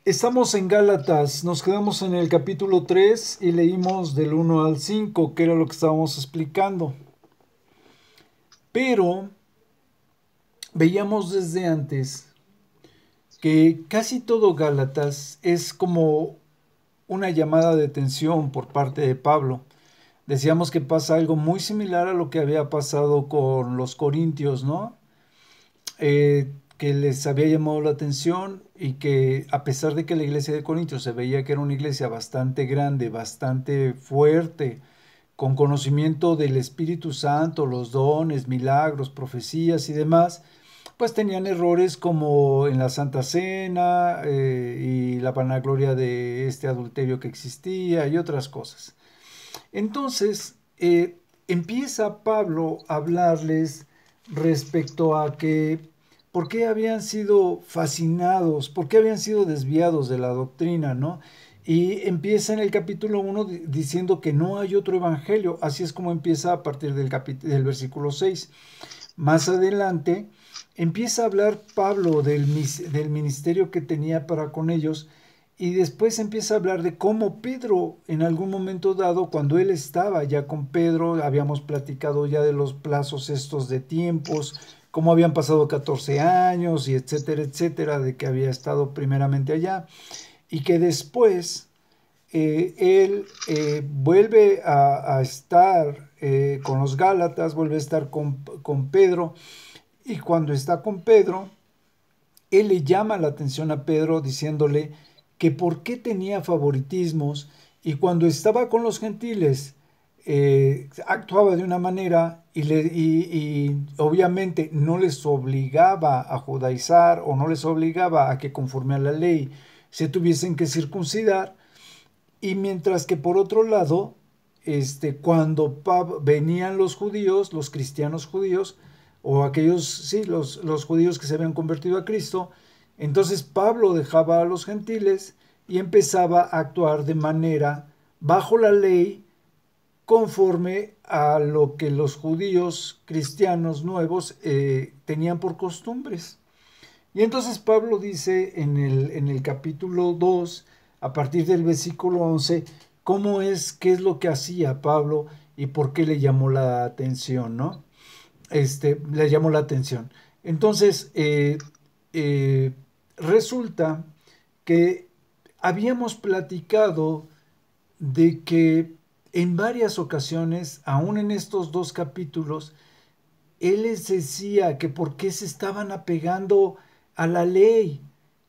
Estamos en Gálatas, nos quedamos en el capítulo 3 y leímos del 1 al 5, que era lo que estábamos explicando. Pero veíamos desde antes que casi todo Gálatas es como una llamada de atención por parte de Pablo. Decíamos que pasa algo muy similar a lo que había pasado con los corintios, ¿no? Que les había llamado la atención y que a pesar de que la iglesia de Corintios se veía que era una iglesia bastante grande, bastante fuerte, con conocimiento del Espíritu Santo, los dones, milagros, profecías y demás, pues tenían errores como en la Santa Cena y la vanagloria de este adulterio que existía y otras cosas. Entonces, empieza Pablo a hablarles respecto a que por qué habían sido fascinados, por qué habían sido desviados de la doctrina, ¿no? Y empieza en el capítulo 1 diciendo que no hay otro evangelio, así es como empieza a partir del versículo 6. Más adelante empieza a hablar Pablo del ministerio que tenía para con ellos y después empieza a hablar de cómo Pedro en algún momento dado, cuando él estaba ya con Pedro, habíamos platicado ya de los plazos estos de tiempos, cómo habían pasado 14 años y etcétera, etcétera, de que había estado primeramente allá y que después él vuelve a estar con los Gálatas, vuelve a estar con Pedro y cuando está con Pedro, él le llama la atención a Pedro diciéndole que por qué tenía favoritismos y cuando estaba con los gentiles actuaba de una manera y obviamente no les obligaba a judaizar o no les obligaba a que conforme a la ley se tuviesen que circuncidar y mientras que por otro lado cuando venían los judíos, los cristianos judíos, o aquellos, sí, los judíos que se habían convertido a Cristo, entonces Pablo dejaba a los gentiles y empezaba a actuar de manera bajo la ley conforme a lo que los judíos cristianos nuevos tenían por costumbres. Y entonces Pablo dice en el capítulo 2 a partir del versículo 11 cómo es, qué es lo que hacía Pablo y por qué le llamó la atención, ¿no? Le llamó la atención. Entonces, eh, resulta que habíamos platicado de que en varias ocasiones, aún en estos dos capítulos, él les decía que por qué se estaban apegando a la ley,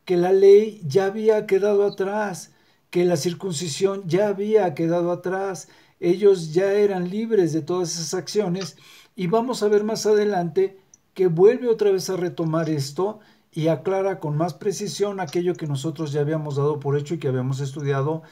que la ley ya había quedado atrás, que la circuncisión ya había quedado atrás, ellos ya eran libres de todas esas acciones y vamos a ver más adelante que vuelve otra vez a retomar esto y aclara con más precisión aquello que nosotros ya habíamos dado por hecho y que habíamos estudiado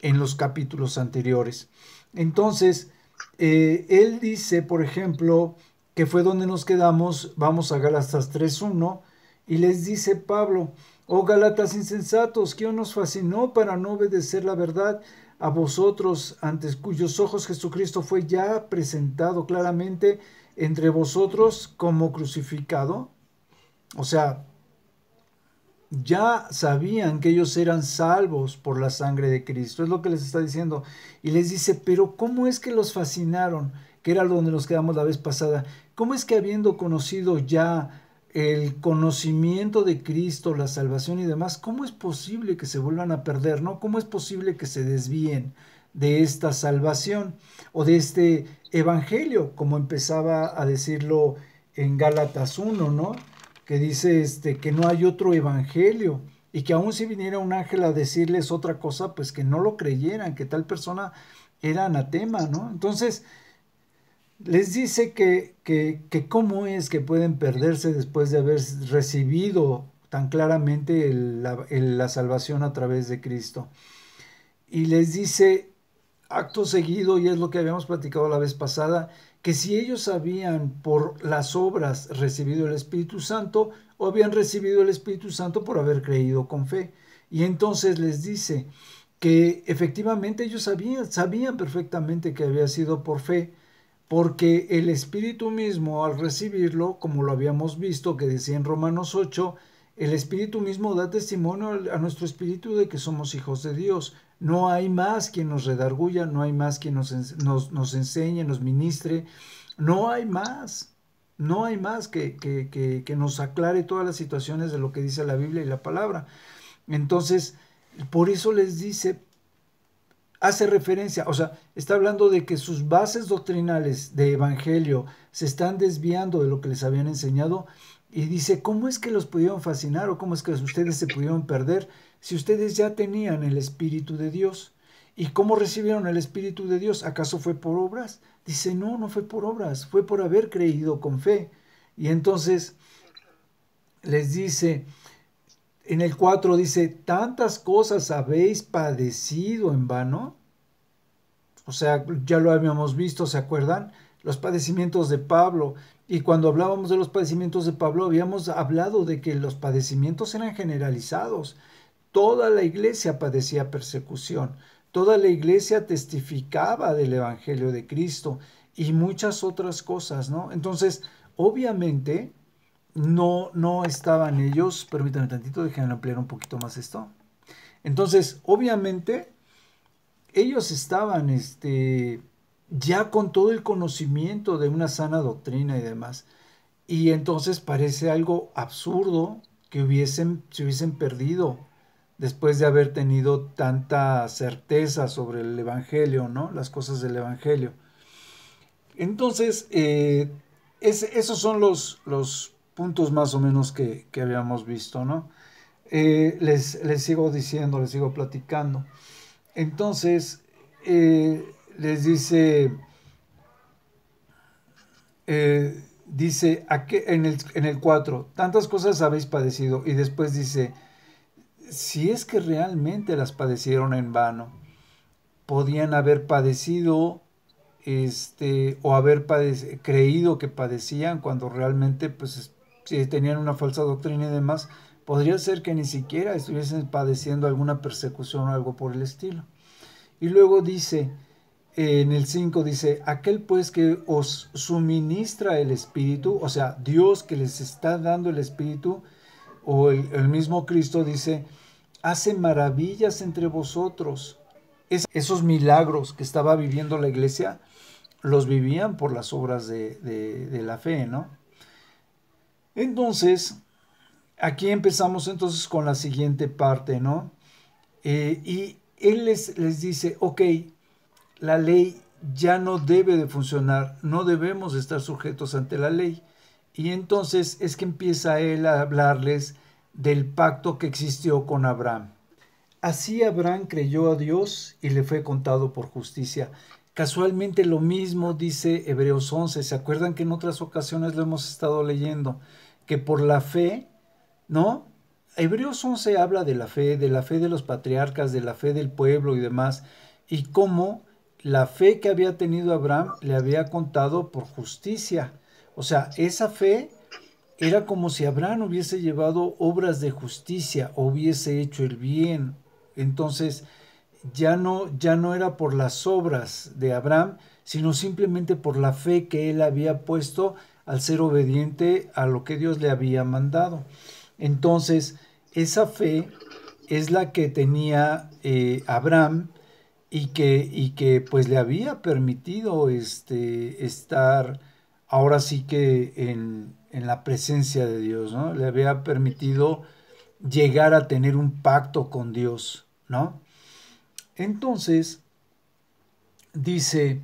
en los capítulos anteriores. Entonces, él dice, por ejemplo, que fue donde nos quedamos, vamos a Gálatas 3:1, y les dice Pablo, oh Gálatas insensatos, ¿quién nos fascinó para no obedecer la verdad? A vosotros, ante cuyos ojos Jesucristo fue ya presentado claramente entre vosotros como crucificado. O sea, ya sabían que ellos eran salvos por la sangre de Cristo, es lo que les está diciendo. Y les dice, pero ¿cómo es que los fascinaron? Que era donde nos quedamos la vez pasada. ¿Cómo es que habiendo conocido ya el conocimiento de Cristo, la salvación y demás, cómo es posible que se vuelvan a perder, ¿no? ¿Cómo es posible que se desvíen de esta salvación o de este evangelio, como empezaba a decirlo en Gálatas 1, ¿no? Que dice que no hay otro evangelio y que aun si viniera un ángel a decirles otra cosa, pues que no lo creyeran, que tal persona era anatema, ¿no? Entonces les dice que cómo es que pueden perderse después de haber recibido tan claramente la salvación a través de Cristo. Y les dice acto seguido, y es lo que habíamos platicado la vez pasada, que si ellos habían por las obras recibido el Espíritu Santo, o habían recibido el Espíritu Santo por haber creído con fe. Y entonces les dice que efectivamente ellos sabían perfectamente que había sido por fe, porque el Espíritu mismo al recibirlo, como lo habíamos visto, que decía en Romanos 8, El Espíritu mismo da testimonio a nuestro espíritu de que somos hijos de Dios. No hay más quien nos redarguya, no hay más quien nos enseñe, nos ministre. No hay más. No hay más que nos aclare todas las situaciones de lo que dice la Biblia y la palabra. Entonces, por eso les dice, hace referencia, o sea, está hablando de que sus bases doctrinales de evangelio se están desviando de lo que les habían enseñado y dice, ¿cómo es que los pudieron fascinar o cómo es que ustedes se pudieron perder si ustedes ya tenían el Espíritu de Dios? ¿Y cómo recibieron el Espíritu de Dios? ¿Acaso fue por obras? Dice, no, no fue por obras, fue por haber creído con fe. Y entonces les dice, en el 4 dice, tantas cosas habéis padecido en vano. O sea, ya lo habíamos visto, ¿se acuerdan? Los padecimientos de Pablo. Y cuando hablábamos de los padecimientos de Pablo, habíamos hablado de que los padecimientos eran generalizados. Toda la iglesia padecía persecución. Toda la iglesia testificaba del Evangelio de Cristo y muchas otras cosas, ¿no? Entonces, obviamente, no estaban ellos, permítanme tantito, déjenme ampliar un poquito más esto. Entonces, obviamente, ellos estaban ya con todo el conocimiento de una sana doctrina y demás. Y entonces parece algo absurdo que se hubiesen perdido después de haber tenido tanta certeza sobre el Evangelio, ¿no? Las cosas del Evangelio. Entonces, esos son los puntos más o menos que habíamos visto, ¿no? Les sigo diciendo, les sigo platicando. Entonces, les dice en el 4, tantas cosas habéis padecido, y después dice, si es que realmente las padecieron en vano, podían haber padecido o haber creído que padecían cuando realmente pues si tenían una falsa doctrina y demás, podría ser que ni siquiera estuviesen padeciendo alguna persecución o algo por el estilo. Y luego dice, en el 5 dice, aquel pues que os suministra el Espíritu, o sea, Dios que les está dando el Espíritu, o el mismo Cristo dice, hace maravillas entre vosotros. Esos milagros que estaba viviendo la iglesia, los vivían por las obras de la fe, ¿no? Entonces, aquí empezamos entonces con la siguiente parte, ¿no? Y él les dice, ok, la ley ya no debe de funcionar, no debemos estar sujetos ante la ley. Y entonces es que empieza él a hablarles del pacto que existió con Abraham. Así Abraham creyó a Dios y le fue contado por justicia. Casualmente lo mismo dice Hebreos 11. ¿Se acuerdan que en otras ocasiones lo hemos estado leyendo? Que por la fe, ¿no? Hebreos 11 habla de la fe de los patriarcas, de la fe del pueblo y demás, y cómo la fe que había tenido Abraham le había contado por justicia. O sea, esa fe era como si Abraham hubiese llevado obras de justicia, hubiese hecho el bien. Entonces, ya no era por las obras de Abraham, sino simplemente por la fe que él había puesto al ser obediente a lo que Dios le había mandado. Entonces, esa fe es la que tenía Abraham y que pues le había permitido estar ahora sí que en la presencia de Dios, ¿no? Le había permitido llegar a tener un pacto con Dios, ¿no? Entonces, dice,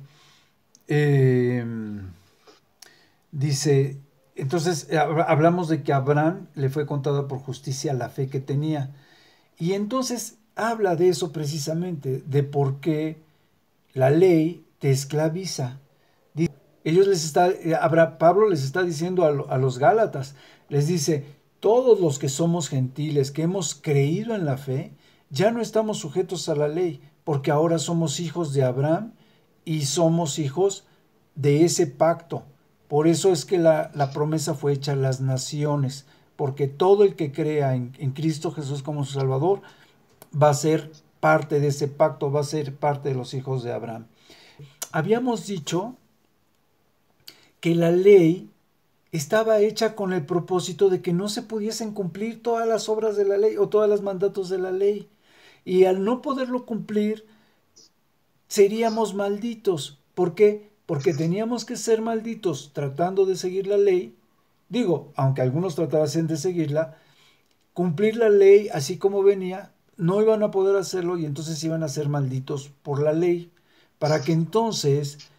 eh, dice, entonces hablamos de que a Abraham le fue contada por justicia la fe que tenía. Y entonces habla de eso precisamente, de por qué la ley te esclaviza. Ellos Pablo les está diciendo a los Gálatas, les dice, todos los que somos gentiles, que hemos creído en la fe, ya no estamos sujetos a la ley, porque ahora somos hijos de Abraham y somos hijos de ese pacto. Por eso es que la promesa fue hecha a las naciones, porque todo el que crea en Cristo Jesús como su Salvador va a ser parte de ese pacto, va a ser parte de los hijos de Abraham. Habíamos dicho que la ley estaba hecha con el propósito de que no se pudiesen cumplir todas las obras de la ley o todas las mandatos de la ley. Y al no poderlo cumplir, seríamos malditos. ¿Por qué? Porque teníamos que ser malditos tratando de seguir la ley. Digo, aunque algunos tratasen de seguirla, cumplir la ley así como venía, no iban a poder hacerlo y entonces iban a ser malditos por la ley, para que entonces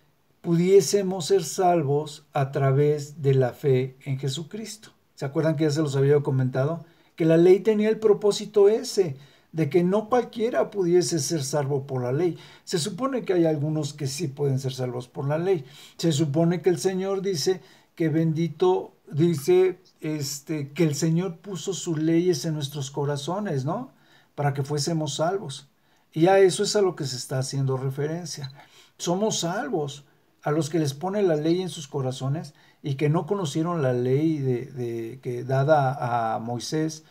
pudiésemos ser salvos a través de la fe en Jesucristo. ¿Se acuerdan que ya se los había comentado? Que la ley tenía el propósito ese, de que no cualquiera pudiese ser salvo por la ley. Se supone que hay algunos que sí pueden ser salvos por la ley. Se supone que el Señor dice que bendito, dice que el Señor puso sus leyes en nuestros corazones, ¿no? Para que fuésemos salvos. Y a eso es a lo que se está haciendo referencia. Somos salvos a los que les pone la ley en sus corazones y que no conocieron la ley que dada a Moisés,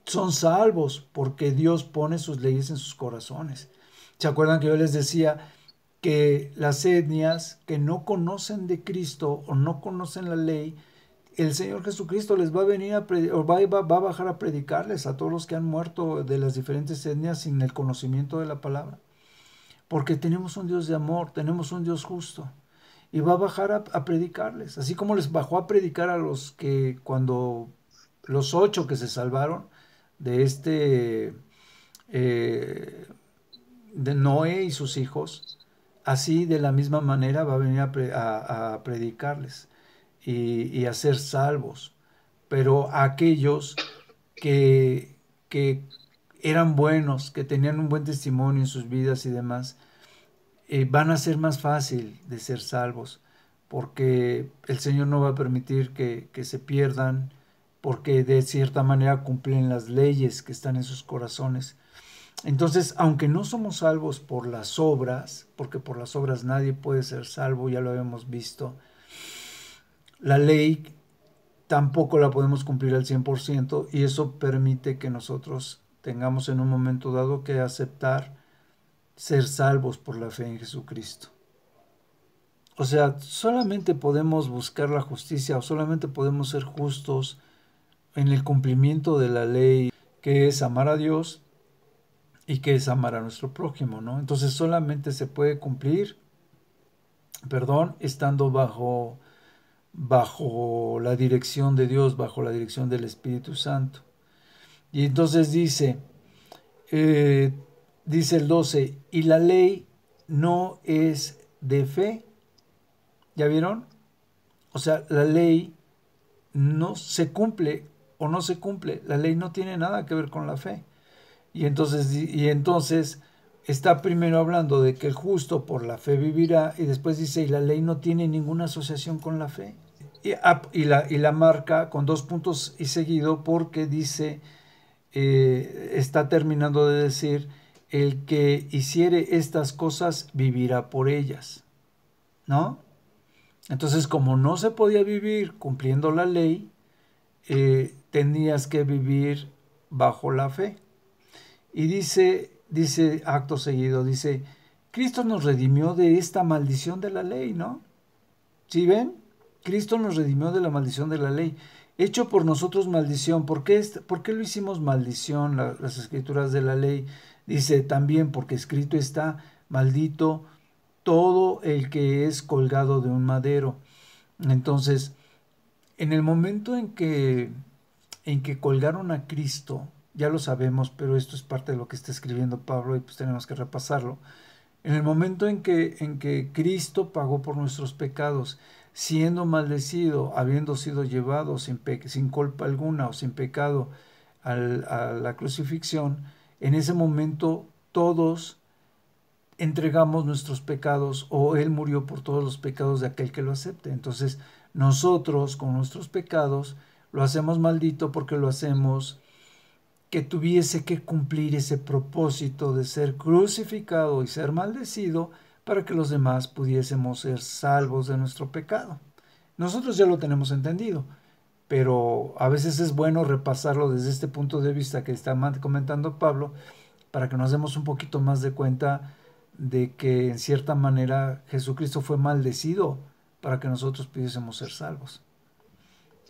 son salvos porque Dios pone sus leyes en sus corazones. ¿Se acuerdan que yo les decía que las etnias que no conocen de Cristo o no conocen la ley, el Señor Jesucristo les va a venir o va a bajar a predicarles a todos los que han muerto de las diferentes etnias sin el conocimiento de la palabra? Porque tenemos un Dios de amor, tenemos un Dios justo. Y va a bajar a predicarles. Así como les bajó a predicar a los que cuando los 8 que se salvaron de de Noé y sus hijos, así de la misma manera va a venir a predicarles y a ser salvos. Pero a aquellos que eran buenos, que tenían un buen testimonio en sus vidas y demás, van a ser más fácil de ser salvos, porque el Señor no va a permitir que se pierdan, porque de cierta manera cumplen las leyes que están en sus corazones. Entonces, aunque no somos salvos por las obras, porque por las obras nadie puede ser salvo, ya lo habíamos visto, la ley tampoco la podemos cumplir al 100% y eso permite que nosotros tengamos en un momento dado que aceptar ser salvos por la fe en Jesucristo. O sea, solamente podemos buscar la justicia o solamente podemos ser justos en el cumplimiento de la ley, que es amar a Dios y que es amar a nuestro prójimo, ¿no? Entonces solamente se puede cumplir, perdón, estando bajo la dirección de Dios, bajo la dirección del Espíritu Santo. Y entonces dice el 12, y la ley no es de fe. ¿Ya vieron? O sea, la ley no se cumple o no se cumple. La ley no tiene nada que ver con la fe. Y entonces está primero hablando de que el justo por la fe vivirá y después dice, y la ley no tiene ninguna asociación con la fe. Y la marca con 2 puntos y seguido porque dice, está terminando de decir, el que hiciere estas cosas vivirá por ellas, ¿no? Entonces, como no se podía vivir cumpliendo la ley, tenías que vivir bajo la fe. Y dice acto seguido, dice, Cristo nos redimió de esta maldición de la ley, ¿no? ¿Sí ven? Cristo nos redimió de la maldición de la ley. Hecho por nosotros maldición. ¿Por qué lo hicimos maldición las escrituras de la ley? Dice también porque escrito está, maldito todo el que es colgado de un madero. Entonces, en el momento en que colgaron a Cristo, ya lo sabemos, pero esto es parte de lo que está escribiendo Pablo y pues tenemos que repasarlo. En el momento en que Cristo pagó por nuestros pecados, siendo maldecido, habiendo sido llevado sin culpa alguna o sin pecado a la crucifixión, en ese momento todos entregamos nuestros pecados o Él murió por todos los pecados de aquel que lo acepte. Entonces nosotros con nuestros pecados lo hacemos maldito porque lo hacemos que tuviese que cumplir ese propósito de ser crucificado y ser maldecido para que los demás pudiésemos ser salvos de nuestro pecado. Nosotros ya lo tenemos entendido, pero a veces es bueno repasarlo desde este punto de vista que está comentando Pablo para que nos demos un poquito más de cuenta de que en cierta manera Jesucristo fue maldecido para que nosotros pudiésemos ser salvos.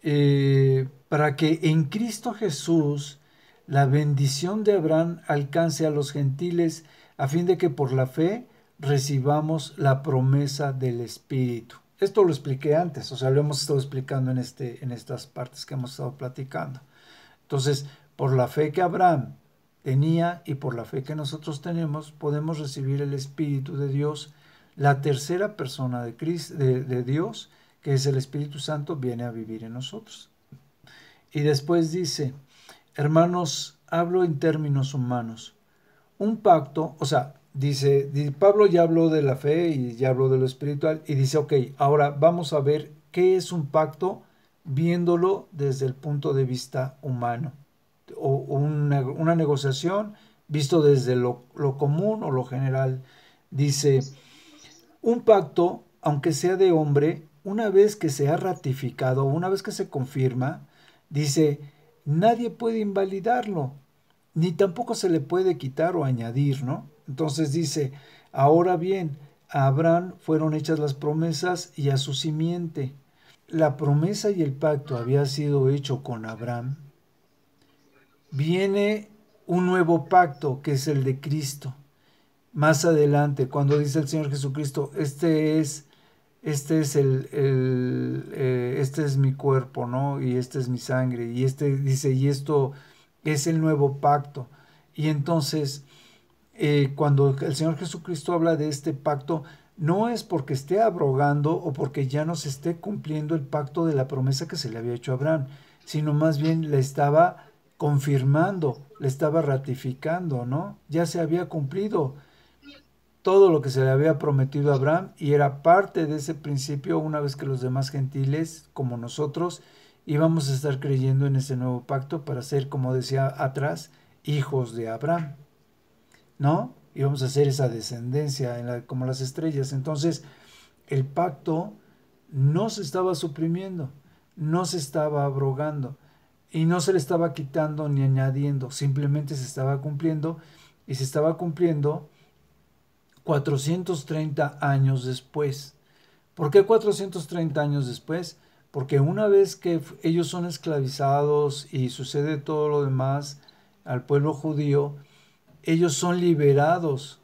para que en Cristo Jesús la bendición de Abraham alcance a los gentiles, a fin de que por la fe recibamos la promesa del Espíritu. Esto lo expliqué antes, o sea, lo hemos estado explicando en estas partes que hemos estado platicando. Entonces, por la fe que Abraham tenía y por la fe que nosotros tenemos, podemos recibir el Espíritu de Dios. La tercera persona de Dios, que es el Espíritu Santo, viene a vivir en nosotros. Y después dice, hermanos, hablo en términos humanos. Un pacto, o sea, dice, Pablo ya habló de la fe y ya habló de lo espiritual y dice, ok, ahora vamos a ver qué es un pacto viéndolo desde el punto de vista humano. O una negociación visto desde lo común o lo general. Dice, un pacto, aunque sea de hombre, una vez que se ha ratificado, una vez que se confirma, dice, nadie puede invalidarlo, ni tampoco se le puede quitar o añadir, ¿no? Entonces dice, ahora bien, a Abraham fueron hechas las promesas y a su simiente. La promesa y el pacto había sido hecho con Abraham. Viene un nuevo pacto que es el de Cristo. Más adelante, cuando dice el Señor Jesucristo, este es mi cuerpo, ¿no? Y este es mi sangre. Y dice, y esto es el nuevo pacto. Y entonces, cuando el Señor Jesucristo habla de este pacto, no es porque esté abrogando o porque ya no se esté cumpliendo el pacto de la promesa que se le había hecho a Abraham, sino más bien le estaba confirmando, le estaba ratificando, ¿no? Ya se había cumplido todo lo que se le había prometido a Abraham y era parte de ese principio una vez que los demás gentiles, como nosotros, íbamos a estar creyendo en ese nuevo pacto para ser, como decía atrás, hijos de Abraham, ¿no? Íbamos a ser esa descendencia como las estrellas. Entonces, el pacto no se estaba suprimiendo, no se estaba abrogando y no se le estaba quitando ni añadiendo, simplemente se estaba cumpliendo y se estaba cumpliendo 430 años después. ¿Por qué 430 años después? Porque una vez que ellos son esclavizados y sucede todo lo demás al pueblo judío, ellos son liberados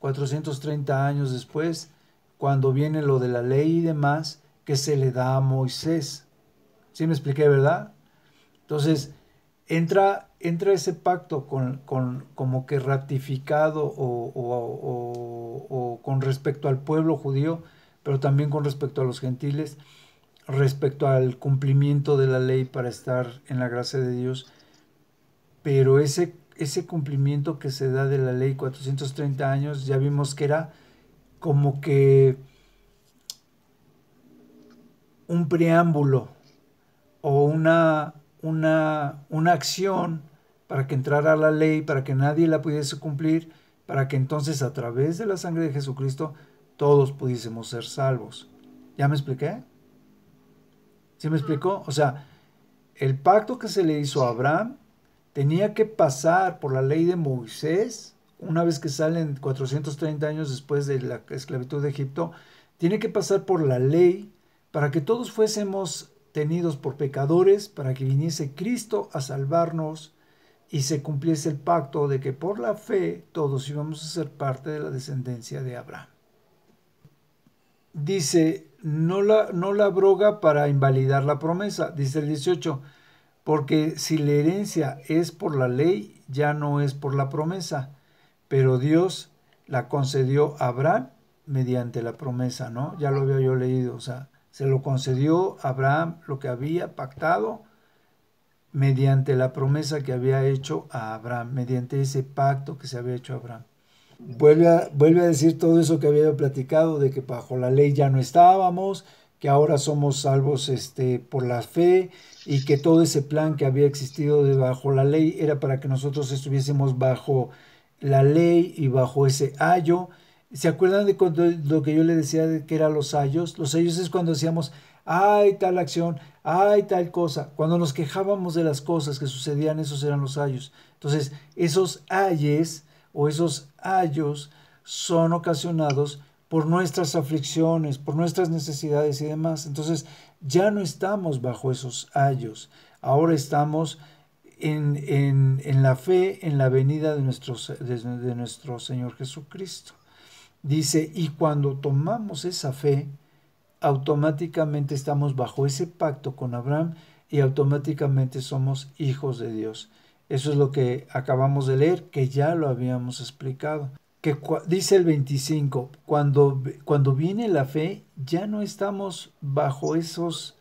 430 años después, cuando viene lo de la ley y demás que se le da a Moisés. ¿Sí me expliqué, verdad? Entonces, entra ese pacto como que ratificado o con respecto al pueblo judío, pero también con respecto a los gentiles, respecto al cumplimiento de la ley para estar en la gracia de Dios. Pero ese cumplimiento que se da de la ley 430 años, ya vimos que era como que un preámbulo o una acción para que entrara la ley, para que nadie la pudiese cumplir, para que entonces a través de la sangre de Jesucristo todos pudiésemos ser salvos. ¿Ya me expliqué? ¿Sí me explicó? O sea, el pacto que se le hizo a Abraham tenía que pasar por la ley de Moisés, una vez que salen 430 años después de la esclavitud de Egipto, tiene que pasar por la ley para que todos fuésemos tenidos por pecadores, para que viniese Cristo a salvarnos y se cumpliese el pacto de que por la fe todos íbamos a ser parte de la descendencia de Abraham. Dice, no la abroga para invalidar la promesa, dice el 18, porque si la herencia es por la ley, ya no es por la promesa, pero Dios la concedió a Abraham mediante la promesa, ¿no? Ya lo había yo leído, o sea, se lo concedió a Abraham lo que había pactado mediante la promesa que había hecho a Abraham, mediante ese pacto que se había hecho a Abraham. Vuelve a decir todo eso que había platicado, de que bajo la ley ya no estábamos, que ahora somos salvos por la fe y que todo ese plan que había existido de bajo la ley era para que nosotros estuviésemos bajo la ley y bajo ese ayo. ¿Se acuerdan de lo que yo le decía de que eran los ayos? Los ayos es cuando decíamos, hay tal acción, hay tal cosa. Cuando nos quejábamos de las cosas que sucedían, esos eran los ayos. Entonces, esos ayes o esos ayos son ocasionados por nuestras aflicciones, por nuestras necesidades y demás. Entonces, Ya no estamos bajo esos ayos. Ahora estamos en la fe, en la venida de nuestro Señor Jesucristo. Dice, y cuando tomamos esa fe, automáticamente estamos bajo ese pacto con Abraham y automáticamente somos hijos de Dios. Eso es lo que acabamos de leer, que ya lo habíamos explicado. Que dice el 25, cuando viene la fe, ya no estamos bajo esos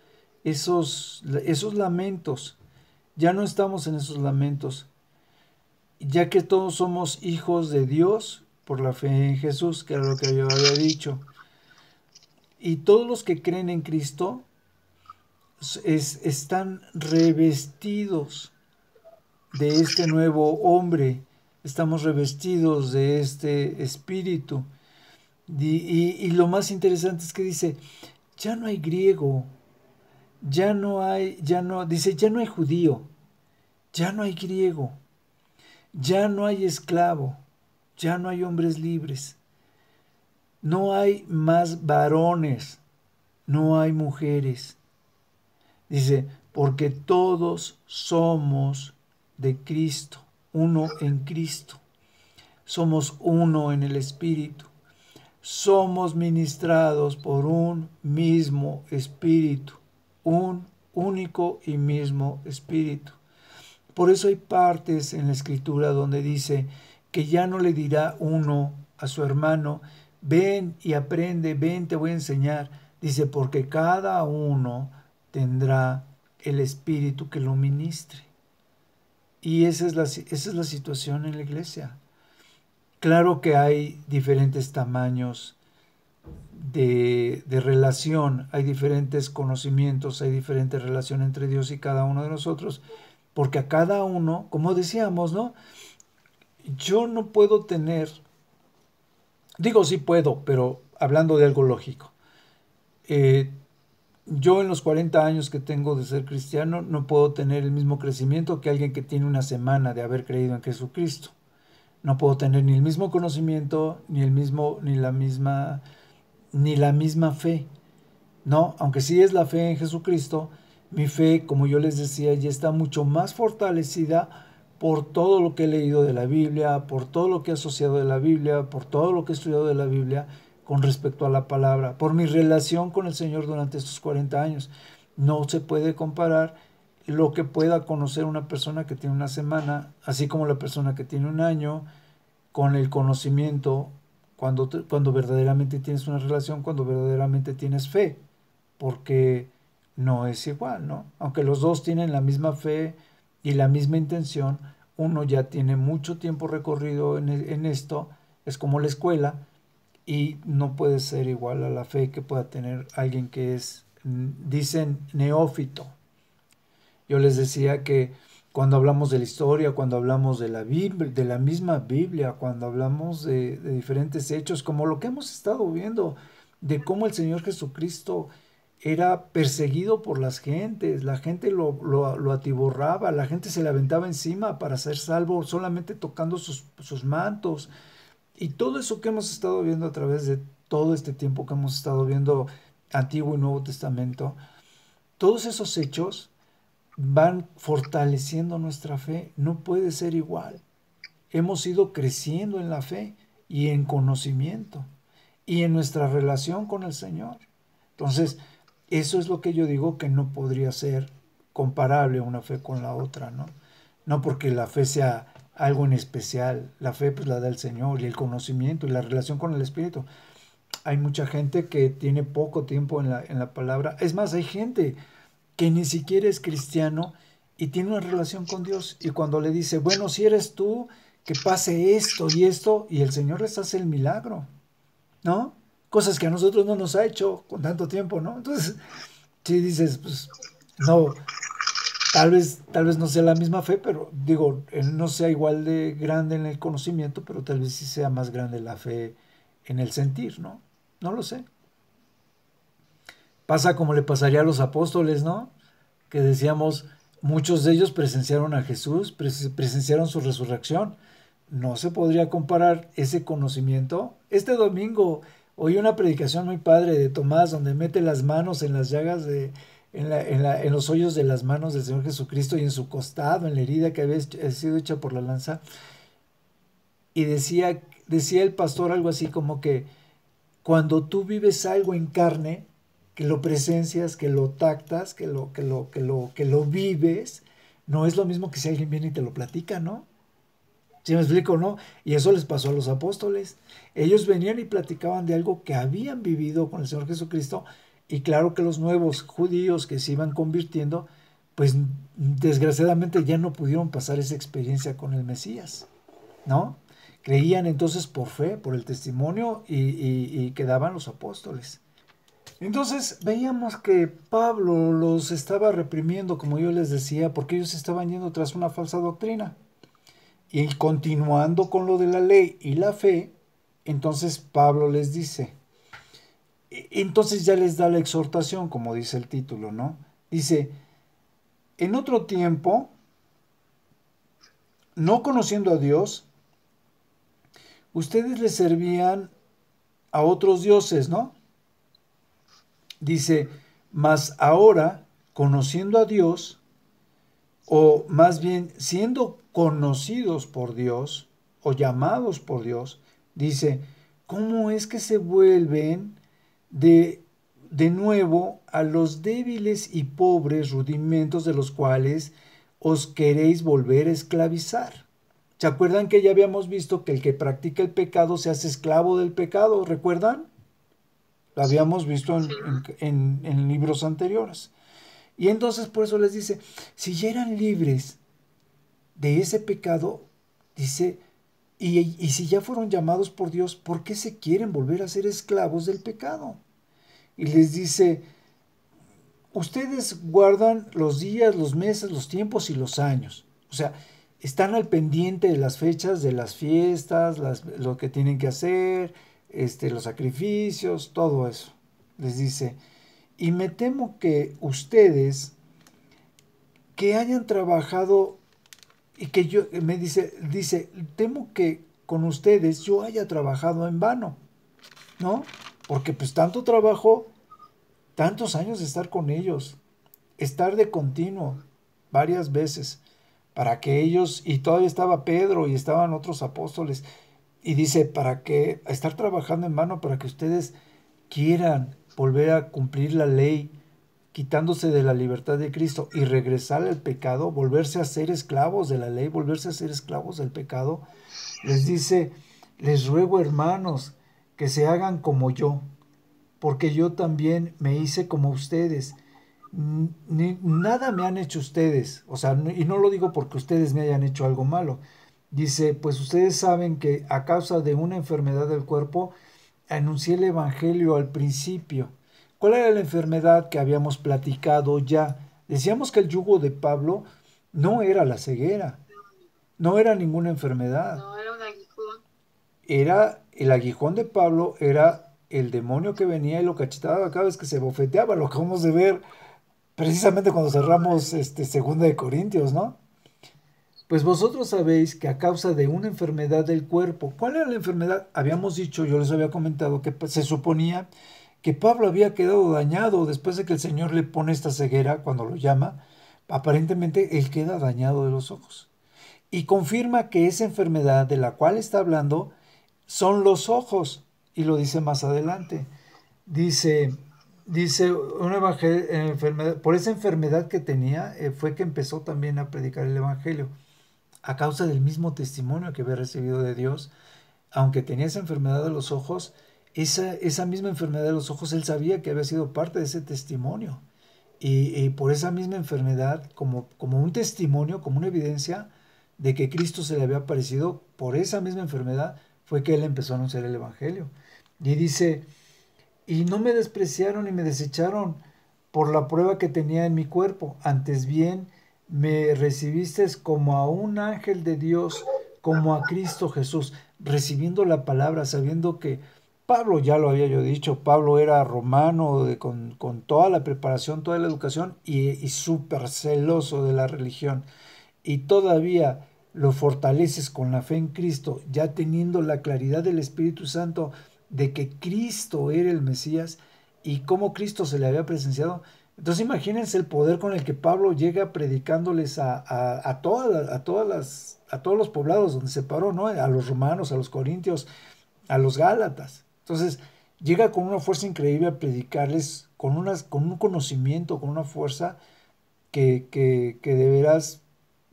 lamentos, ya no estamos en esos lamentos, ya que todos somos hijos de Dios por la fe en Jesús, que era lo que yo había dicho. Y todos los que creen en Cristo están revestidos de este nuevo hombre, estamos revestidos de este espíritu. Y lo más interesante es que dice, ya no hay griego, dice, ya no hay judío, ya no hay griego, ya no hay esclavo, ya no hay hombres libres, no hay más varones, no hay mujeres. Dice, porque todos somos de Cristo, uno en Cristo. Somos uno en el Espíritu. Somos ministrados por un mismo Espíritu, un único y mismo Espíritu. Por eso hay partes en la Escritura donde dice que ya no le dirá uno a su hermano, ven y aprende, ven, te voy a enseñar. Dice, porque cada uno tendrá el Espíritu que lo ministre. Y esa es la situación en la iglesia. Claro que hay diferentes tamaños de relación, hay diferentes conocimientos, hay diferente relación entre Dios y cada uno de nosotros, porque a cada uno, como decíamos, ¿no? Yo no puedo tener, digo sí puedo, pero hablando de algo lógico, yo en los 40 años que tengo de ser cristiano no puedo tener el mismo crecimiento que alguien que tiene una semana de haber creído en Jesucristo. No puedo tener ni el mismo conocimiento, ni la misma fe. No, aunque sí es la fe en Jesucristo, mi fe, como yo les decía, ya está mucho más fortalecida por todo lo que he leído de la Biblia, por todo lo que he asociado de la Biblia, por todo lo que he estudiado de la Biblia con respecto a la palabra, por mi relación con el Señor durante estos 40 años. No se puede comparar lo que pueda conocer una persona que tiene una semana, así como la persona que tiene un año, con el conocimiento cuando verdaderamente tienes una relación, cuando verdaderamente tienes fe, porque no es igual, ¿no? Aunque los dos tienen la misma fe y la misma intención, uno ya tiene mucho tiempo recorrido en esto, es como la escuela, y no puede ser igual a la fe que pueda tener alguien que es, dicen, neófito. Yo les decía que cuando hablamos de la historia, cuando hablamos de la Biblia, de la misma Biblia, cuando hablamos de diferentes hechos, como lo que hemos estado viendo, de cómo el Señor Jesucristo era perseguido por las gentes, la gente lo atiborraba, la gente se le aventaba encima para ser salvo solamente tocando sus mantos. Y todo eso que hemos estado viendo a través de todo este tiempo que hemos estado viendo Antiguo y Nuevo Testamento, todos esos hechos van fortaleciendo nuestra fe. No puede ser igual. Hemos ido creciendo en la fe y en conocimiento y en nuestra relación con el Señor. Entonces, eso es lo que yo digo que no podría ser comparable una fe con la otra, ¿no? No porque la fe sea algo en especial, la fe pues la da el Señor y el conocimiento y la relación con el Espíritu. Hay mucha gente que tiene poco tiempo en la palabra. Es más, hay gente que ni siquiera es cristiano y tiene una relación con Dios. Y cuando le dice, bueno, si eres tú, que pase esto, y el Señor les hace el milagro, ¿no? Cosas que a nosotros no nos ha hecho con tanto tiempo, ¿no? Entonces, si dices, pues, no, tal vez no sea la misma fe, pero digo, él no sea igual de grande en el conocimiento, pero tal vez sí sea más grande la fe en el sentir, ¿no? No lo sé. Pasa como le pasaría a los apóstoles, ¿no? Que decíamos, muchos de ellos presenciaron a Jesús, presenciaron su resurrección. No se podría comparar ese conocimiento. Este domingo oí una predicación muy padre de Tomás donde mete las manos en las llagas en los hoyos de las manos del Señor Jesucristo y en su costado, en la herida que había sido hecha por la lanza. Y decía el pastor algo así como que cuando tú vives algo en carne, que lo presencias, que lo tactas, que lo vives, no es lo mismo que si alguien viene y te lo platica, ¿no? ¿Sí me explico, no? Y eso les pasó a los apóstoles. Ellos venían y platicaban de algo que habían vivido con el Señor Jesucristo, y claro que los nuevos judíos que se iban convirtiendo, pues desgraciadamente ya no pudieron pasar esa experiencia con el Mesías, ¿no? Creían entonces por fe, por el testimonio, y quedaban los apóstoles. Entonces veíamos que Pablo los estaba reprimiendo, como yo les decía, porque ellos estaban yendo tras una falsa doctrina. Y continuando con lo de la ley y la fe, entonces Pablo les dice, entonces ya les da la exhortación, como dice el título, ¿no? Dice, en otro tiempo, no conociendo a Dios, ustedes le servían a otros dioses, ¿no? Dice, mas ahora, conociendo a Dios, o más bien siendo conocidos por Dios, o llamados por Dios, dice, ¿cómo es que se vuelven de nuevo a los débiles y pobres rudimentos de los cuales os queréis volver a esclavizar? ¿Se acuerdan que ya habíamos visto que el que practica el pecado se hace esclavo del pecado? ¿Recuerdan? Lo habíamos visto Sí. en libros anteriores. Y entonces por eso les dice, si ya eran libres de ese pecado, dice, y si ya fueron llamados por Dios, ¿por qué se quieren volver a ser esclavos del pecado? Y les dice, ustedes guardan los días, los meses, los tiempos y los años. O sea, están al pendiente de las fechas, de las fiestas, lo que tienen que hacer, los sacrificios, todo eso. Les dice, y me temo que ustedes que hayan trabajado y que yo, dice, temo que con ustedes yo haya trabajado en vano, ¿no? Porque pues tanto trabajo, tantos años de estar con ellos, estar de continuo varias veces, para que ellos, y todavía estaba Pedro y estaban otros apóstoles, y dice, para que estar trabajando en vano, para que ustedes quieran volver a cumplir la ley, quitándose de la libertad de Cristo y regresar al pecado, volverse a ser esclavos de la ley, volverse a ser esclavos del pecado, les dice, les ruego hermanos que se hagan como yo, porque yo también me hice como ustedes. Nada me han hecho ustedes, o sea, y no lo digo porque ustedes me hayan hecho algo malo. Dice, pues ustedes saben que a causa de una enfermedad del cuerpo, anuncié el Evangelio al principio. ¿Cuál era la enfermedad que habíamos platicado ya? Decíamos que el yugo de Pablo no era la ceguera, no era ninguna enfermedad. No, era un aguijón. Era el aguijón de Pablo, era el demonio que venía y lo cachetaba cada vez que se bofeteaba. Lo acabamos de ver precisamente cuando cerramos segunda de Corintios, ¿no? Pues vosotros sabéis que a causa de una enfermedad del cuerpo, ¿cuál era la enfermedad? Habíamos dicho, yo les había comentado que se suponía que Pablo había quedado dañado después de que el Señor le pone esta ceguera cuando lo llama. Aparentemente él queda dañado de los ojos. Y confirma que esa enfermedad de la cual está hablando son los ojos. Y lo dice más adelante. Dice, dice una enfermedad, por esa enfermedad que tenía fue que empezó también a predicar el Evangelio a causa del mismo testimonio que había recibido de Dios, aunque tenía esa enfermedad de los ojos, esa misma enfermedad de los ojos, él sabía que había sido parte de ese testimonio. Y por esa misma enfermedad, como un testimonio, como una evidencia de que Cristo se le había aparecido, por esa misma enfermedad fue que él empezó a anunciar el Evangelio. Y dice, y no me despreciaron ni me desecharon por la prueba que tenía en mi cuerpo, antes bien me recibiste como a un ángel de Dios, como a Cristo Jesús, recibiendo la palabra, sabiendo que Pablo, ya lo había yo dicho, Pablo era romano con toda la preparación, toda la educación y súper celoso de la religión. Y todavía lo fortaleces con la fe en Cristo, ya teniendo la claridad del Espíritu Santo de que Cristo era el Mesías y cómo Cristo se le había presenciado, Entonces imagínense el poder con el que Pablo llega predicándoles a todos los poblados donde se paró, ¿no? A los romanos, a los corintios, a los gálatas. Entonces llega con una fuerza increíble a predicarles, con un conocimiento, con una fuerza que de veras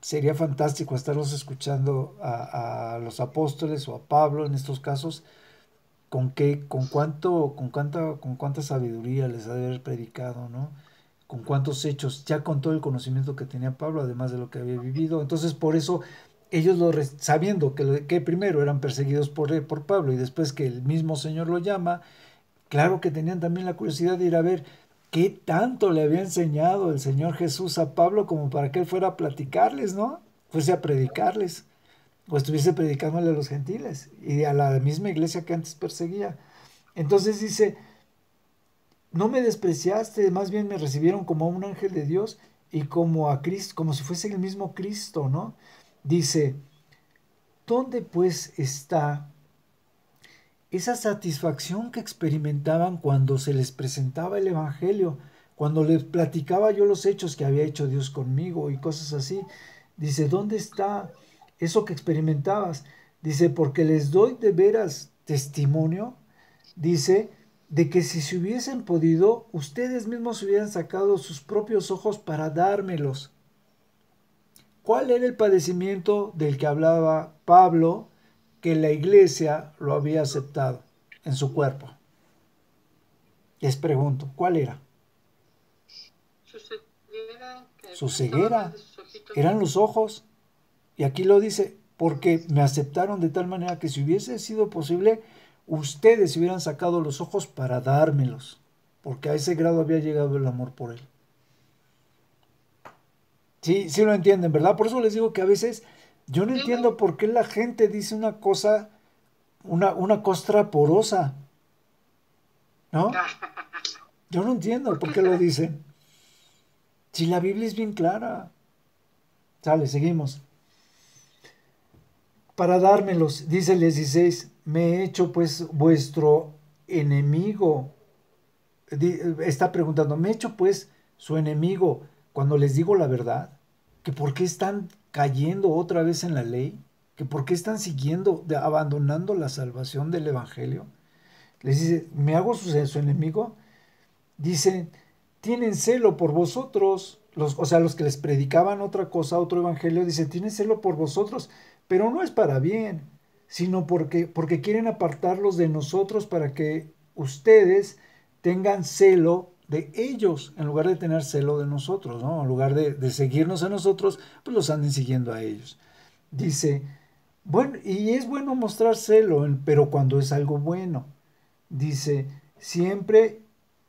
sería fantástico estarlos escuchando a los apóstoles o a Pablo en estos casos, con cuánta sabiduría les ha de haber predicado, ¿no? Con cuántos hechos, ya con todo el conocimiento que tenía Pablo, además de lo que había vivido. Entonces, por eso ellos sabiendo que primero eran perseguidos por Pablo y después que el mismo Señor lo llama, claro que tenían también la curiosidad de ir a ver qué tanto le había enseñado el Señor Jesús a Pablo como para que él fuera a platicarles, ¿no? Fuese a predicarles, o estuviese predicándole a los gentiles y a la misma iglesia que antes perseguía. Entonces dice, no me despreciaste, más bien me recibieron como a un ángel de Dios y como a Cristo, como si fuese el mismo Cristo, ¿no? Dice, ¿dónde pues está esa satisfacción que experimentaban cuando se les presentaba el Evangelio, cuando les platicaba yo los hechos que había hecho Dios conmigo y cosas así? Dice, ¿dónde está eso que experimentabas? Dice, porque les doy de veras testimonio, dice, de que si se hubiesen podido, ustedes mismos hubieran sacado sus propios ojos para dármelos. ¿Cuál era el padecimiento del que hablaba Pablo que la iglesia lo había aceptado en su cuerpo? Les pregunto, ¿cuál era? Su ceguera, que Su estaba mal ceguera. de sus ojitos. Eran los ojos. Y aquí lo dice, porque me aceptaron de tal manera que si hubiese sido posible, ustedes hubieran sacado los ojos para dármelos. Porque a ese grado había llegado el amor por él. Sí, sí lo entienden, ¿verdad? Por eso les digo que a veces yo no Sí, entiendo por qué la gente dice una cosa, una costra porosa, ¿no? Yo no entiendo ¿por por qué qué lo será? dicen. Si la Biblia es bien clara. Sale, seguimos. Para dármelos, dice el 16, me he hecho pues vuestro enemigo. Está preguntando, me he hecho pues su enemigo cuando les digo la verdad, que por qué están cayendo otra vez en la ley, que por qué están siguiendo, abandonando la salvación del Evangelio. Les dice, me hago su enemigo. Dice, tienen celo por vosotros, o sea, los que les predicaban otra cosa, otro evangelio, dice, tienen celo por vosotros, pero no es para bien, sino porque quieren apartarlos de nosotros para que ustedes tengan celo de ellos, en lugar de tener celo de nosotros, ¿no? En lugar de seguirnos a nosotros, pues los anden siguiendo a ellos. Dice, bueno, y es bueno mostrar celo, pero cuando es algo bueno. Dice, siempre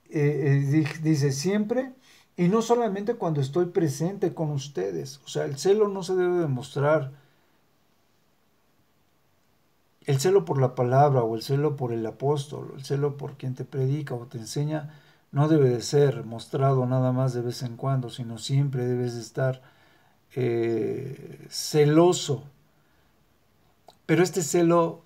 dice siempre, y no solamente cuando estoy presente con ustedes. O sea, el celo no se debe demostrar. El celo por la palabra o el celo por el apóstol, o el celo por quien te predica o te enseña, no debe de ser mostrado nada más de vez en cuando, sino siempre debes de estar celoso. Pero este celo,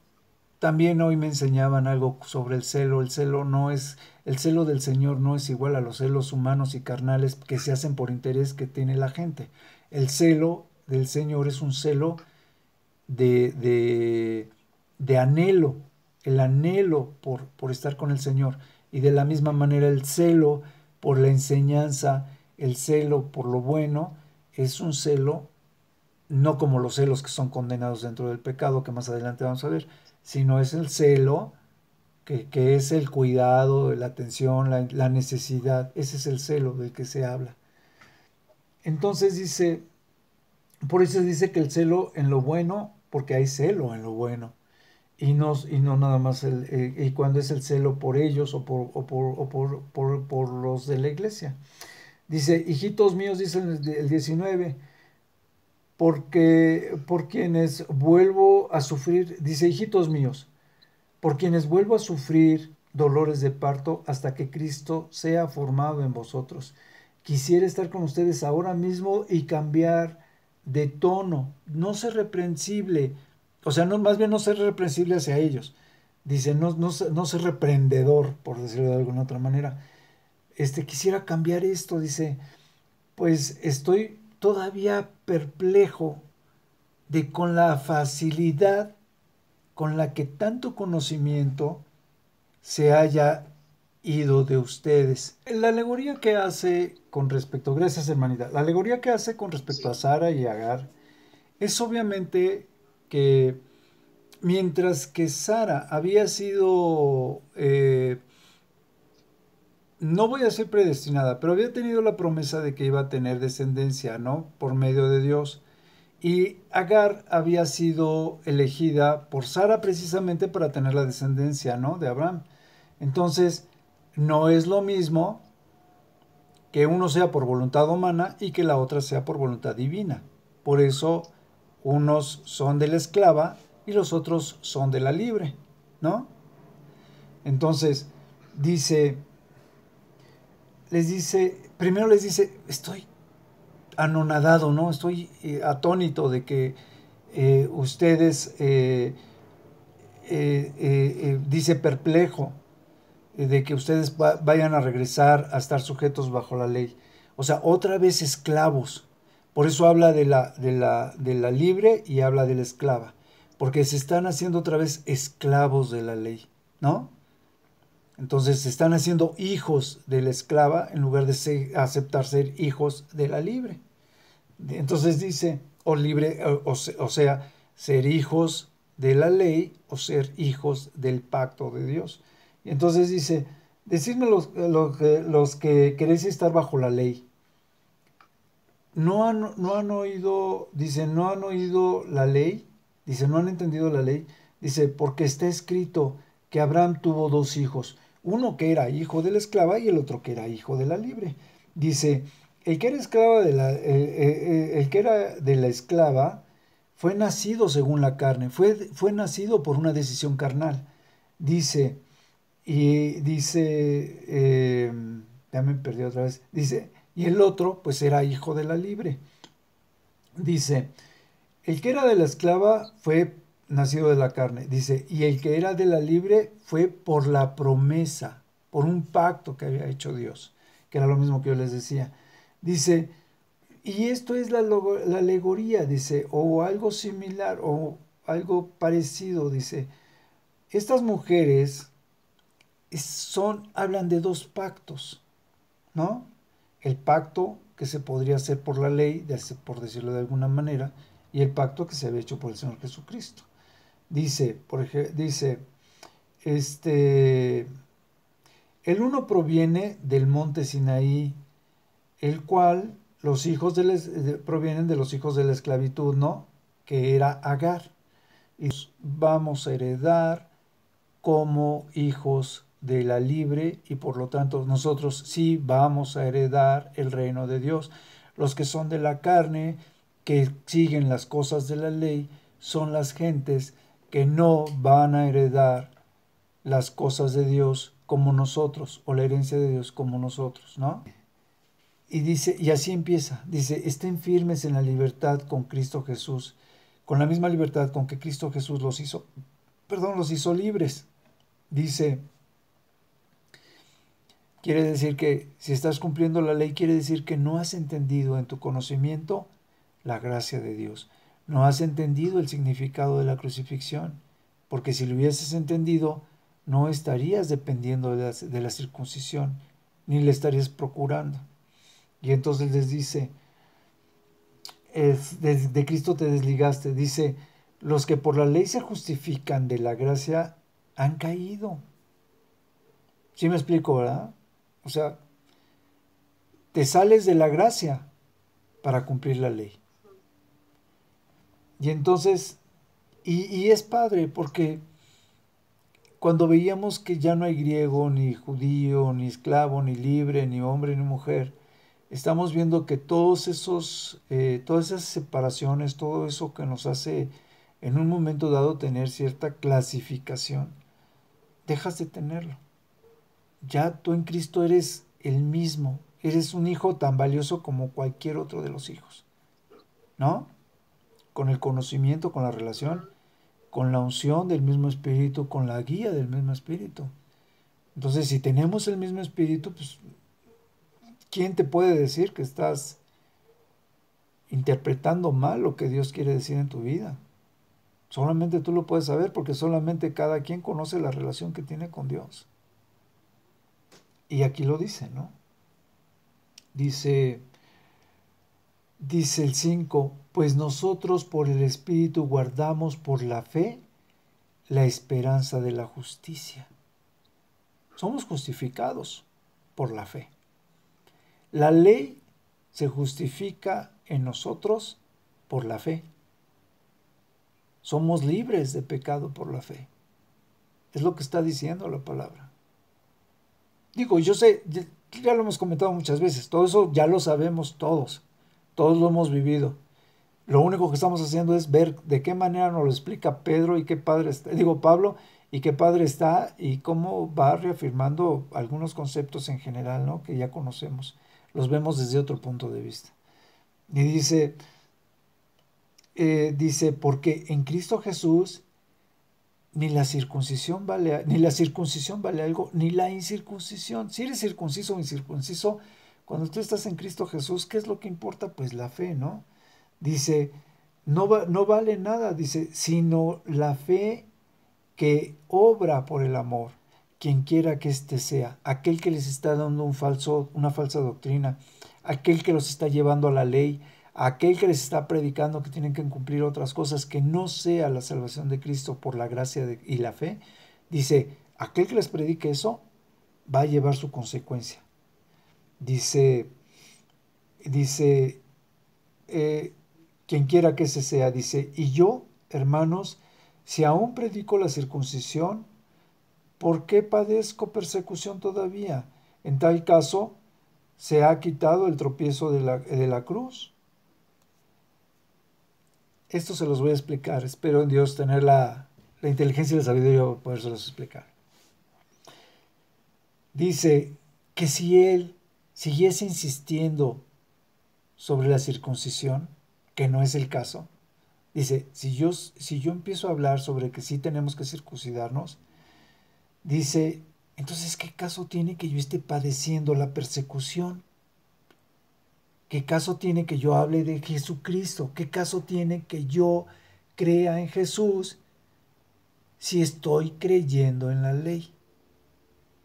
también hoy me enseñaban algo sobre el celo. El celo no es, el celo del Señor no es igual a los celos humanos y carnales que se hacen por interés que tiene la gente. El celo del Señor es un celo de, de, de anhelo, el anhelo por estar con el Señor. Y de la misma manera el celo por la enseñanza, el celo por lo bueno, es un celo no como los celos que son condenados dentro del pecado, que más adelante vamos a ver, sino es el celo, que es el cuidado, la atención, la necesidad. Ese es el celo del que se habla. Entonces dice, por eso dice que el celo en lo bueno, porque hay celo en lo bueno, y no nada más y cuando es el celo por ellos por los de la iglesia. Dice, hijitos míos, dice el 19, porque por quienes vuelvo a sufrir, dice, hijitos míos, por quienes vuelvo a sufrir dolores de parto hasta que Cristo sea formado en vosotros. Quisiera estar con ustedes ahora mismo y cambiar de tono, no ser reprensible, o sea, no, más bien no ser reprensible hacia ellos. Dice, no ser reprendedor, por decirlo de alguna otra manera. quisiera cambiar esto, dice, pues estoy todavía perplejo de con la facilidad con la que tanto conocimiento se haya ido de ustedes. La alegoría que hace con respecto, gracias hermanita, la alegoría que hace con respecto a Sí. Sara y Agar es obviamente que mientras que Sara había sido, no voy a ser predestinada, pero había tenido la promesa de que iba a tener descendencia, ¿no? Por medio de Dios. Y Agar había sido elegida por Sara precisamente para tener la descendencia, ¿no? De Abraham. Entonces, no es lo mismo que uno sea por voluntad humana y que la otra sea por voluntad divina. Por eso, unos son de la esclava y los otros son de la libre, ¿no? Entonces, dice, primero les dice, estoy anonadado, ¿no? Estoy atónito de que ustedes, dice perplejo, de que ustedes vayan a regresar a estar sujetos bajo la ley. O sea, otra vez esclavos. Por eso habla de la libre y habla de la esclava. Porque se están haciendo otra vez esclavos de la ley, ¿no? Entonces se están haciendo hijos de la esclava en lugar de aceptar ser hijos de la libre. Entonces dice, o libre, o sea, ser hijos de la ley o ser hijos del pacto de Dios. Y entonces dice, decidme los que queréis estar bajo la ley. No han oído, dice, no han oído la ley, dice, no han entendido la ley, dice, porque está escrito que Abraham tuvo dos hijos, uno que era hijo de la esclava y el otro que era hijo de la libre. Dice, el que era esclava el que era de la esclava fue nacido según la carne, fue nacido por una decisión carnal. Dice, y dice, ya me perdí otra vez, dice, y el otro pues era hijo de la libre. Dice, el que era de la esclava fue nacido de la carne, dice, y el que era de la libre fue por la promesa, por un pacto que había hecho Dios, que era lo mismo que yo les decía. Dice, y esto es la alegoría, dice, o algo similar, o algo parecido, dice, estas mujeres hablan de dos pactos, ¿no? El pacto que se podría hacer por la ley, por decirlo de alguna manera, y el pacto que se había hecho por el Señor Jesucristo. Dice, por ejemplo, dice, este, el uno proviene del monte Sinaí, el cual provienen de los hijos de la esclavitud, ¿no? Que era Agar. Y vamos a heredar como hijos de la libre y por lo tanto nosotros sí vamos a heredar el reino de Dios. Los que son de la carne, que siguen las cosas de la ley, son las gentes que no van a heredar las cosas de Dios como nosotros, o la herencia de Dios como nosotros, ¿no? Y dice, y así empieza, dice, estén firmes en la libertad con Cristo Jesús, con la misma libertad con que Cristo Jesús los hizo libres. Dice, quiere decir que si estás cumpliendo la ley, quiere decir que no has entendido en tu conocimiento la gracia de Dios. No has entendido el significado de la crucifixión, porque si lo hubieses entendido, no estarías dependiendo de la circuncisión, ni le estarías procurando. Y entonces les dice, de Cristo te desligaste. Dice, los que por la ley se justifican de la gracia han caído. ¿Sí me explico, verdad? O sea, te sales de la gracia para cumplir la ley. Y entonces, y es padre porque cuando veíamos que ya no hay griego, ni judío, ni esclavo, ni libre, ni hombre, ni mujer, estamos viendo que todas esas separaciones, todo eso que nos hace en un momento dado tener cierta clasificación, dejas de tenerlo. Ya tú en Cristo eres el mismo, eres un hijo tan valioso como cualquier otro de los hijos, ¿no? Con el conocimiento, con la relación, con la unción del mismo Espíritu, con la guía del mismo Espíritu. Entonces, si tenemos el mismo Espíritu, pues ¿quién te puede decir que estás interpretando mal lo que Dios quiere decir en tu vida? Solamente tú lo puedes saber, porque solamente cada quien conoce la relación que tiene con Dios. Y aquí lo dice, ¿no? Dice el 5, pues nosotros por el Espíritu guardamos por la fe la esperanza de la justicia. Somos justificados por la fe. La ley se justifica en nosotros por la fe. Somos libres de pecado por la fe. Es lo que está diciendo la palabra. Digo, yo sé, ya lo hemos comentado muchas veces, todo eso ya lo sabemos todos lo hemos vivido. Lo único que estamos haciendo es ver de qué manera nos lo explica Pedro y qué padre está, Pablo, y qué padre está, y cómo va reafirmando algunos conceptos en general, ¿no? Que ya conocemos. Los vemos desde otro punto de vista. Y dice, porque en Cristo Jesús ni la circuncisión vale algo, ni la incircuncisión. Si eres circunciso o incircunciso, cuando tú estás en Cristo Jesús, ¿qué es lo que importa? Pues la fe, ¿no? Dice, no vale nada, dice, sino la fe que obra por el amor, quien quiera que éste sea, aquel que les está dando una falsa doctrina, aquel que los está llevando a la ley, aquel que les está predicando que tienen que cumplir otras cosas que no sea la salvación de Cristo por la gracia y la fe, dice, aquel que les predique eso va a llevar su consecuencia. Dice, quien quiera que ese sea, dice, y yo, hermanos, si aún predico la circuncisión, ¿por qué padezco persecución todavía? En tal caso, se ha quitado el tropiezo de la cruz. Esto se los voy a explicar. Espero en Dios tener la inteligencia y la sabiduría para podérselos explicar. Dice que si él siguiese insistiendo sobre la circuncisión, que no es el caso, dice, si yo empiezo a hablar sobre que sí tenemos que circuncidarnos, dice, entonces, ¿qué caso tiene que yo esté padeciendo la persecución? ¿Qué caso tiene que yo hable de Jesucristo? ¿Qué caso tiene que yo crea en Jesús si estoy creyendo en la ley?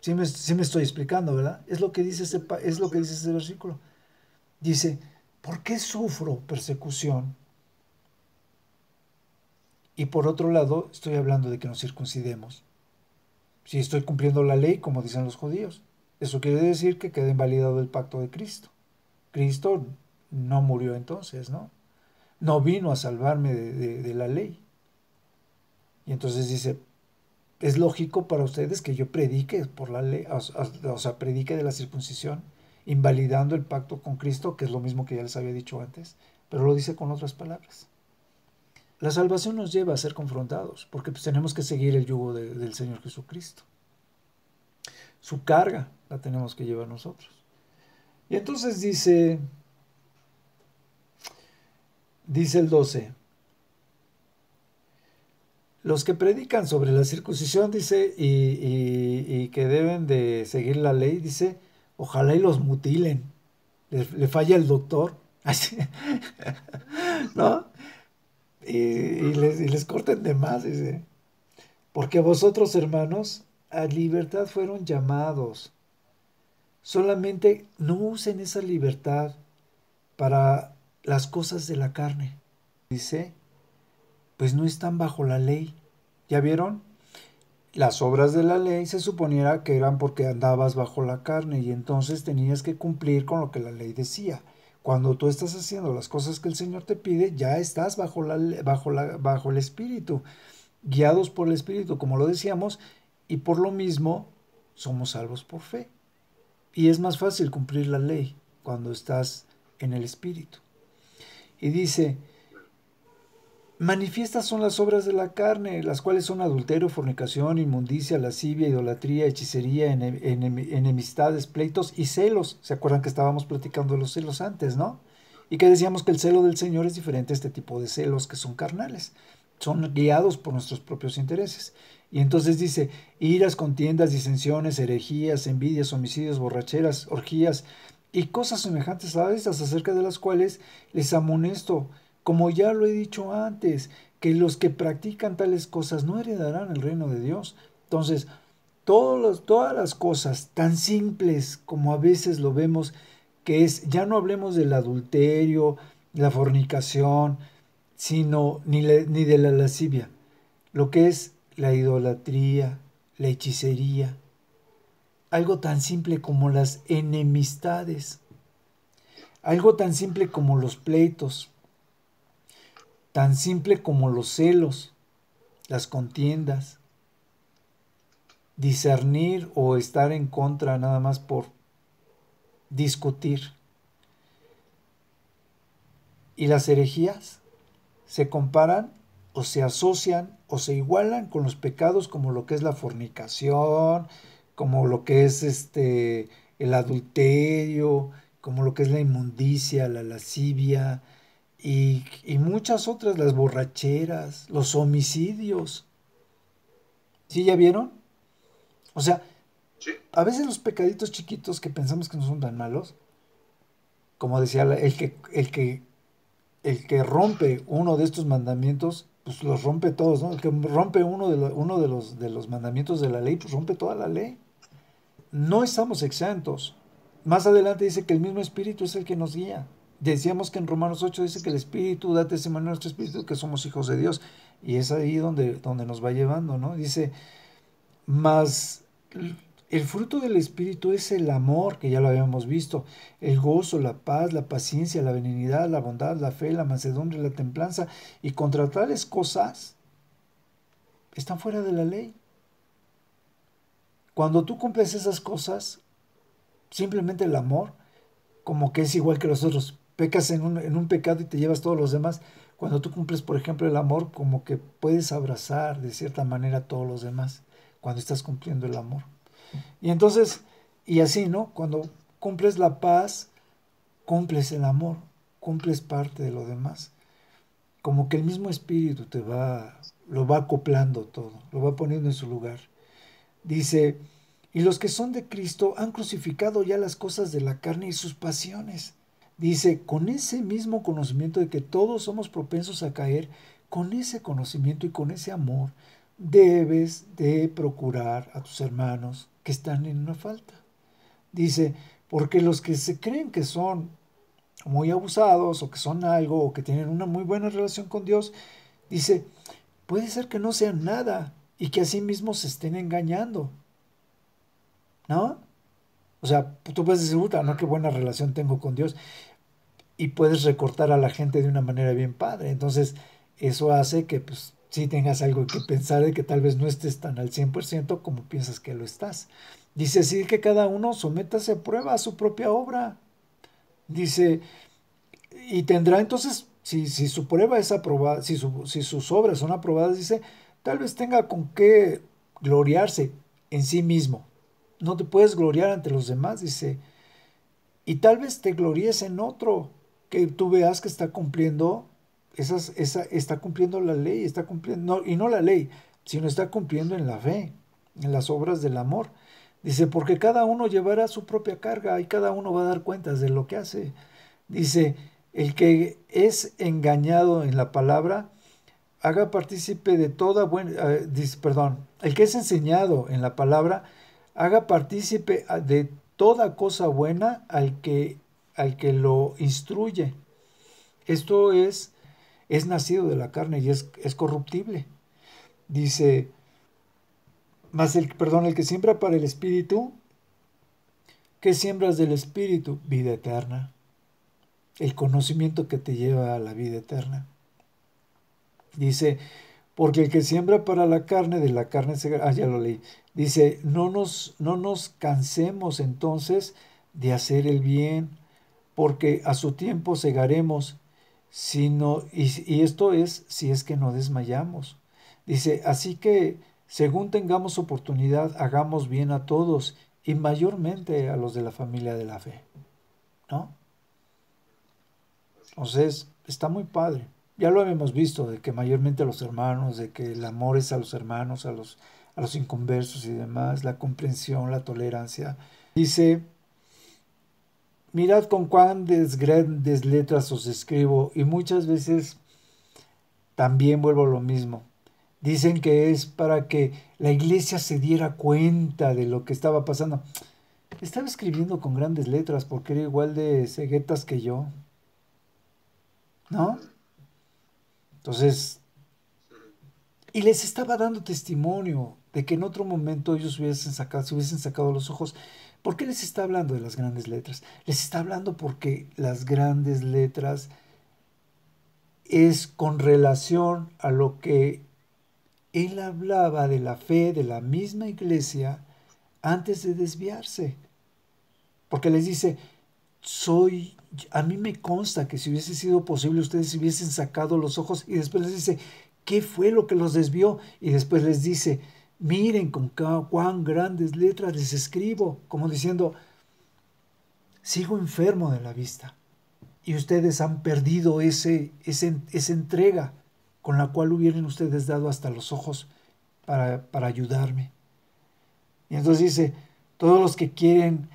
Sí me estoy explicando, ¿verdad? Es lo que dice ese versículo. Dice, ¿por qué sufro persecución? Y por otro lado, estoy hablando de que nos circuncidemos. Si estoy cumpliendo la ley, como dicen los judíos, eso quiere decir que queda invalidado el pacto de Cristo. Cristo no murió entonces, ¿no? No vino a salvarme de la ley. Y entonces dice, es lógico para ustedes que yo predique por la ley, o sea, predique de la circuncisión, invalidando el pacto con Cristo, que es lo mismo que ya les había dicho antes, pero lo dice con otras palabras. La salvación nos lleva a ser confrontados, porque pues tenemos que seguir el yugo del Señor Jesucristo. Su carga la tenemos que llevar nosotros. Y entonces dice el 12, los que predican sobre la circuncisión, dice, y que deben de seguir la ley, dice, ojalá y los mutilen, le falla el doctor, así, ¿no? Y les corten de más, dice, porque vosotros, hermanos, a libertad fueron llamados. Solamente no usen esa libertad para las cosas de la carne. Dice, pues no están bajo la ley. ¿Ya vieron? Las obras de la ley se suponiera que eran porque andabas bajo la carne y entonces tenías que cumplir con lo que la ley decía. Cuando tú estás haciendo las cosas que el Señor te pide, ya estás bajo el Espíritu, guiados por el Espíritu, como lo decíamos, y por lo mismo somos salvos por fe. Y es más fácil cumplir la ley cuando estás en el Espíritu. Y dice, manifiestas son las obras de la carne, las cuales son adulterio, fornicación, inmundicia, lascivia, idolatría, hechicería, enemistades, pleitos y celos. ¿Se acuerdan que estábamos platicando de los celos antes, no? Y que decíamos que el celo del Señor es diferente a este tipo de celos que son carnales. Son guiados por nuestros propios intereses. Y entonces dice, iras, contiendas, disensiones, herejías, envidias, homicidios, borracheras, orgías, y cosas semejantes a estas, acerca de las cuales les amonesto, como ya lo he dicho antes, que los que practican tales cosas no heredarán el reino de Dios. Entonces, todas las cosas tan simples como a veces lo vemos, que es, ya no hablemos del adulterio, la fornicación, sino ni de la lascivia, lo que es la idolatría, la hechicería, algo tan simple como las enemistades, algo tan simple como los pleitos, tan simple como los celos, las contiendas, discernir o estar en contra nada más por discutir. Y las herejías se comparan o se asocian o se igualan con los pecados como lo que es la fornicación, como lo que es el adulterio, como lo que es la inmundicia, la lascivia y muchas otras, las borracheras, los homicidios. ¿Sí ya vieron? O sea, Sí. a veces los pecaditos chiquitos que pensamos que no son tan malos, como decía el que rompe uno de estos mandamientos, pues los rompe todos, ¿no? El que rompe uno de los mandamientos de la ley, pues rompe toda la ley. No estamos exentos. Más adelante dice que el mismo Espíritu es el que nos guía. Decíamos que en Romanos 8 dice que el Espíritu da testimonio a nuestro Espíritu que somos hijos de Dios. Y es ahí donde nos va llevando, ¿no? Dice, más el fruto del Espíritu es el amor, que ya lo habíamos visto, el gozo, la paz, la paciencia, la benignidad, la bondad, la fe, la mansedumbre, la templanza, y contra tales cosas están fuera de la ley. Cuando tú cumples esas cosas, simplemente el amor, como que es igual que los otros, pecas en un pecado y te llevas todos los demás. Cuando tú cumples, por ejemplo, el amor, como que puedes abrazar de cierta manera a todos los demás, cuando estás cumpliendo el amor. Y entonces, y así, ¿no? Cuando cumples la paz, cumples el amor, cumples parte de lo demás. Como que el mismo espíritu lo va acoplando todo, lo va poniendo en su lugar. Dice, y los que son de Cristo han crucificado ya las cosas de la carne y sus pasiones. Dice, con ese mismo conocimiento de que todos somos propensos a caer, con ese conocimiento y con ese amor, debes de procurar a tus hermanos que están en una falta. Dice, porque los que se creen que son muy abusados o que son algo o que tienen una muy buena relación con Dios, dice, puede ser que no sean nada y que a sí mismos se estén engañando, ¿no? O sea, tú puedes decir, puta, no, qué buena relación tengo con Dios, y puedes recortar a la gente de una manera bien padre. Entonces, eso hace que, pues, sí tengas algo que pensar de que tal vez no estés tan al 100% como piensas que lo estás. Dice así que cada uno sométase a prueba a su propia obra. Dice, y tendrá entonces, si su prueba es aprobada, si sus obras son aprobadas, dice, tal vez tenga con qué gloriarse en sí mismo. No te puedes gloriar ante los demás, dice, y tal vez te gloríes en otro, que tú veas que está cumpliendo, está cumpliendo la ley, está cumpliendo, no, y no la ley, sino está cumpliendo en la fe, en las obras del amor. Dice, porque cada uno llevará su propia carga y cada uno va a dar cuentas de lo que hace. Dice, el que es engañado en la palabra, haga partícipe de toda buena, perdón, el que es enseñado en la palabra, haga partícipe de toda cosa buena al que lo instruye. Esto es nacido de la carne y es corruptible. Dice, el que siembra para el espíritu, ¿qué siembras del espíritu? Vida eterna. El conocimiento que te lleva a la vida eterna. Dice, porque el que siembra para la carne, de la carne se... Ah, ya lo leí. Dice, no nos cansemos entonces de hacer el bien, porque a su tiempo segaremos, y esto es si es que no desmayamos. Dice, así que según tengamos oportunidad, hagamos bien a todos, y mayormente a los de la familia de la fe, ¿no? Entonces, está muy padre. Ya lo habíamos visto, de que mayormente a los hermanos, de que el amor es a los hermanos, a los inconversos y demás, la comprensión, la tolerancia. Dice, mirad con cuán grandes letras os escribo, y muchas veces también vuelvo a lo mismo. Dicen que es para que la iglesia se diera cuenta de lo que estaba pasando. Estaba escribiendo con grandes letras porque era igual de ceguetas que yo, ¿no? Entonces, y les estaba dando testimonio de que en otro momento ellos se hubiesen sacado los ojos. ¿Por qué les está hablando de las grandes letras? Les está hablando porque las grandes letras es con relación a lo que él hablaba de la fe de la misma iglesia antes de desviarse. Porque les dice, a mí me consta que si hubiese sido posible ustedes se hubiesen sacado los ojos, y después les dice, ¿qué fue lo que los desvió? Y después les dice, miren con cuán grandes letras les escribo, como diciendo, sigo enfermo de la vista y ustedes han perdido esa entrega con la cual hubieran ustedes dado hasta los ojos para ayudarme. Y entonces dice, todos los que quieren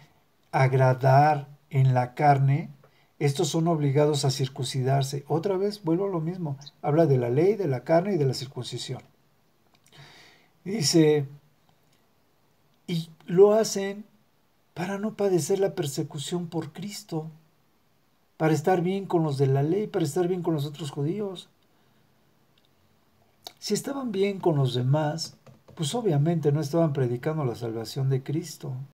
agradar en la carne, estos son obligados a circuncidarse. Otra vez vuelvo a lo mismo. Habla de la ley, de la carne y de la circuncisión. Dice, y lo hacen para no padecer la persecución por Cristo, para estar bien con los de la ley, para estar bien con los otros judíos. Si estaban bien con los demás, pues obviamente no estaban predicando la salvación de Cristo.